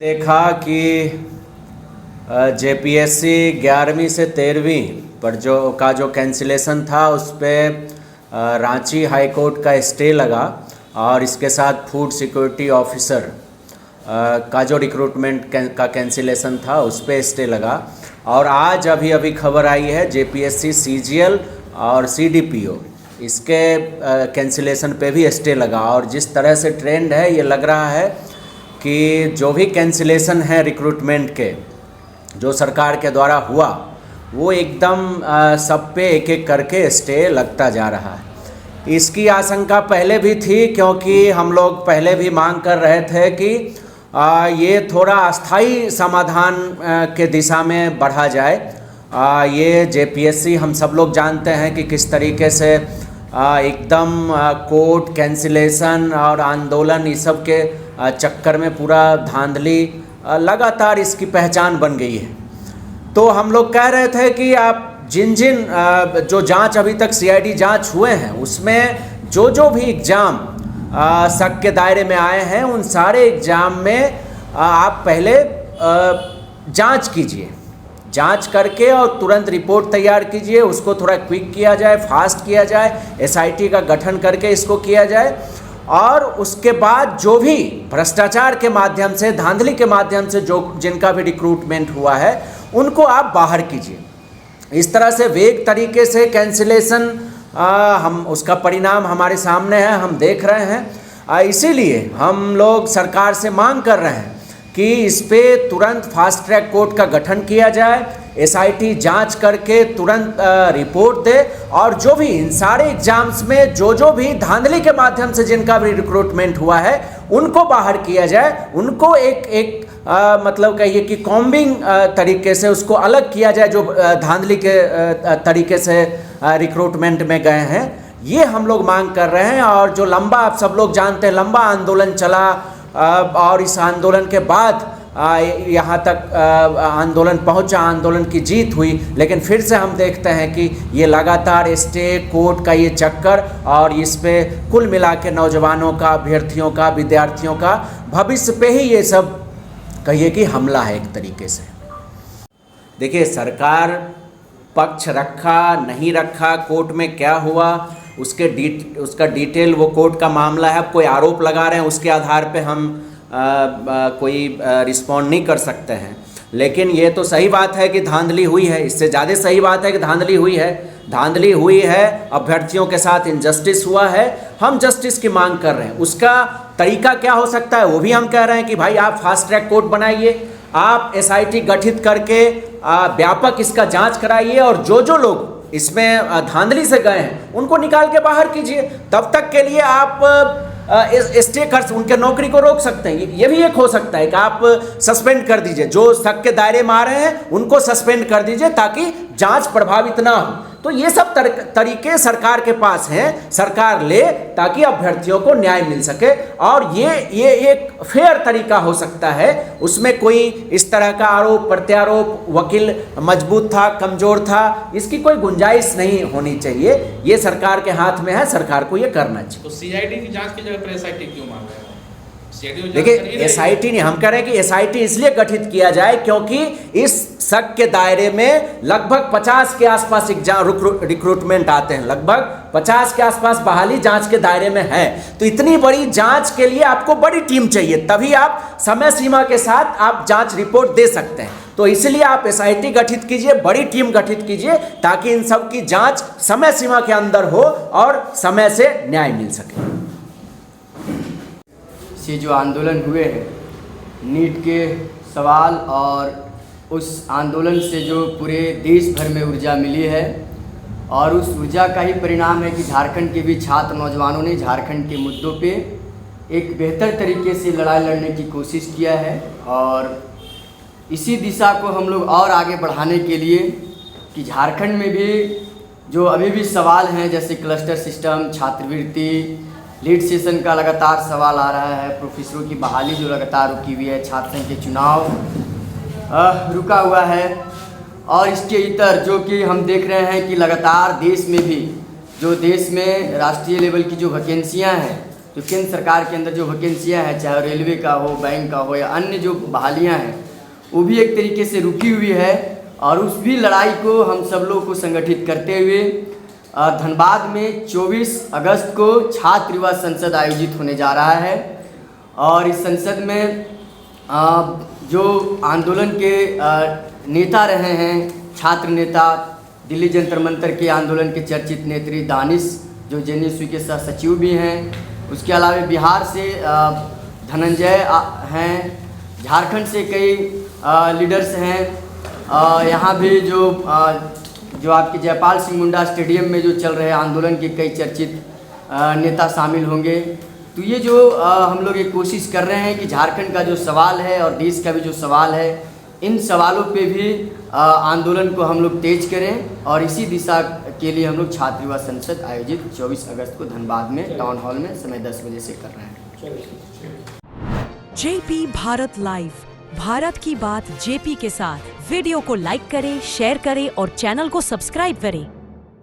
देखा कि जेपीएससी 11वीं से 13वीं पर जो कैंसिलेशन था उस पर रांची हाई कोर्ट का स्टे लगा और इसके साथ फूड सिक्योरिटी ऑफिसर का जो रिक्रूटमेंट का कैंसिलेशन था उस पर स्टे लगा। और आज अभी खबर आई है जेपीएससी सीजीएल और सीडीपीओ इसके कैंसिलेशन पे भी स्टे लगा। और जिस तरह से ट्रेंड है ये लग रहा है कि जो भी कैंसिलेशन है रिक्रूटमेंट के जो सरकार के द्वारा हुआ वो एकदम सब पे एक एक करके स्टे लगता जा रहा है। इसकी आशंका पहले भी थी क्योंकि हम लोग पहले भी मांग कर रहे थे कि ये थोड़ा अस्थाई समाधान के दिशा में बढ़ा जाए। ये जेपीएससी हम सब लोग जानते हैं कि किस तरीके से एकदम कोर्ट कैंसिलेशन और आंदोलन इस सब के चक्कर में पूरा धांधली लगातार इसकी पहचान बन गई है। तो हम लोग कह रहे थे कि आप जिन जो जांच अभी तक सीआईडी जांच हुए हैं उसमें जो भी एग्ज़ाम शक के दायरे में आए हैं उन सारे एग्ज़ाम में आप पहले जांच कीजिए, जांच करके और तुरंत रिपोर्ट तैयार कीजिए, उसको थोड़ा क्विक किया जाए, फास्ट किया जाए, एसआईटी का गठन करके इसको किया जाए। और उसके बाद जो भी भ्रष्टाचार के माध्यम से धांधली के माध्यम से जो जिनका भी रिक्रूटमेंट हुआ है उनको आप बाहर कीजिए। इस तरह से वेग तरीके से कैंसिलेशन हम उसका परिणाम हमारे सामने है, हम देख रहे हैं। इसीलिए हम लोग सरकार से मांग कर रहे हैं कि इस पे तुरंत फास्ट ट्रैक कोर्ट का गठन किया जाए, एसआईटी जांच करके तुरंत रिपोर्ट दे और जो भी इन सारे एग्जाम्स में जो भी धांधली के माध्यम से जिनका भी रिक्रूटमेंट हुआ है उनको बाहर किया जाए, उनको एक मतलब कहिए कि कॉम्बिंग तरीके से उसको अलग किया जाए जो धांधली के तरीके से रिक्रूटमेंट में गए हैं। ये हम लोग मांग कर रहे हैं। और जो लंबा आप सब लोग जानते हैं लंबा आंदोलन चला और इस आंदोलन के बाद यहाँ तक आंदोलन पहुँचा, आंदोलन की जीत हुई, लेकिन फिर से हम देखते हैं कि ये लगातार स्टे कोर्ट का ये चक्कर और इस पे कुल मिला के नौजवानों का, अभ्यर्थियों का, विद्यार्थियों का भविष्य पे ही ये सब कहिए कि हमला है एक तरीके से। देखिए सरकार पक्ष रखा नहीं रखा, कोर्ट में क्या हुआ उसका डिटेल वो कोर्ट का मामला है। अब कोई आरोप लगा रहे हैं उसके आधार पे हम कोई रिस्पॉन्ड नहीं कर सकते हैं। लेकिन ये तो सही बात है कि धांधली हुई है, इससे ज़्यादा सही बात है कि धांधली हुई है, अभ्यर्थियों के साथ इनजस्टिस हुआ है। हम जस्टिस की मांग कर रहे हैं। उसका तरीका क्या हो सकता है वो भी हम कह रहे हैं कि भाई आप फास्ट ट्रैक कोर्ट बनाइए, आप एसआईटी गठित करके व्यापक इसका जांच कराइए और जो लोग इसमें धांधली से गए हैं उनको निकाल के बाहर कीजिए। तब तक के लिए आप स्टे कर उनके नौकरी को रोक सकते हैं। ये भी एक हो सकता है कि आप सस्पेंड कर दीजिए, जो शक के दायरे में आ रहे हैं उनको सस्पेंड कर दीजिए ताकि जांच प्रभावित ना हो। तो ये सब तरीके सरकार के पास हैं, सरकार ले ताकि अभ्यर्थियों को न्याय मिल सके। और ये एक फेयर तरीका हो सकता है, उसमें कोई इस तरह का आरोप प्रत्यारोप, वकील मजबूत था कमजोर था, इसकी कोई गुंजाइश नहीं होनी चाहिए। ये सरकार के हाथ में है, सरकार को ये करना चाहिए। तो सीआईडी की जांच की जगह पर एसआईटी क्यों मांग रहे हैं? देखिए एसआईटी नहीं, हम कह रहे हैं कि एसआईटी इसलिए गठित किया जाए क्योंकि इस शक के दायरे में लगभग 50 के आसपास रिक्रूटमेंट आते हैं, लगभग 50 के आसपास बहाली जांच के दायरे में है। तो इतनी बड़ी जांच के लिए आपको बड़ी टीम चाहिए, तभी आप समय सीमा के साथ आप जांच रिपोर्ट दे सकते हैं। तो इसलिए आप एसआईटी गठित कीजिए, बड़ी टीम गठित कीजिए ताकि इन सब की जांच समय सीमा के अंदर हो और समय से न्याय मिल सके। से जो आंदोलन हुए हैं, नीट के सवाल और उस आंदोलन से जो पूरे देश भर में ऊर्जा मिली है और उस ऊर्जा का ही परिणाम है कि झारखंड के भी छात्र नौजवानों ने झारखंड के मुद्दों पे एक बेहतर तरीके से लड़ाई लड़ने की कोशिश किया है। और इसी दिशा को हम लोग और आगे बढ़ाने के लिए कि झारखंड में भी जो अभी भी सवाल हैं जैसे क्लस्टर सिस्टम, छात्रवृत्ति, लीड सेशन का लगातार सवाल आ रहा है, प्रोफेसरों की बहाली जो लगातार रुकी हुई है, छात्र संघ के चुनाव रुका हुआ है और इसके इतर जो कि हम देख रहे हैं कि लगातार देश में भी जो देश में राष्ट्रीय लेवल की जो वैकेंसियां हैं जो केंद्र सरकार के अंदर जो वैकेंसियाँ हैं, चाहे रेलवे का हो, बैंक का हो या अन्य जो बहालियाँ हैं, वो भी एक तरीके से रुकी हुई है। और उस भी लड़ाई को हम सब लोग को संगठित करते हुए धनबाद में 24 अगस्त को छात्र युवा संसद आयोजित होने जा रहा है। और इस संसद में जो आंदोलन के नेता रहे हैं, छात्र नेता, दिल्ली जंतर मंतर के आंदोलन के चर्चित नेत्री दानिश, जो जेएनयू के सचिव भी हैं, उसके अलावा बिहार से धनंजय हैं, झारखंड से कई लीडर्स हैं, यहाँ भी जो आपके जयपाल सिंह मुंडा स्टेडियम में जो चल रहे आंदोलन के कई चर्चित नेता शामिल होंगे। तो ये जो हम लोग एक कोशिश कर रहे हैं कि झारखंड का जो सवाल है और देश का भी जो सवाल है, इन सवालों पे भी आंदोलन को हम लोग तेज करें। और इसी दिशा के लिए हम लोग छात्र युवा संसद आयोजित 24 अगस्त को धनबाद में टाउन हॉल में समय 10 बजे से कर रहे हैं। जेपी भारत लाइव, भारत की बात जेपी के साथ। वीडियो को लाइक करें, शेयर करें और चैनल को सब्सक्राइब करें।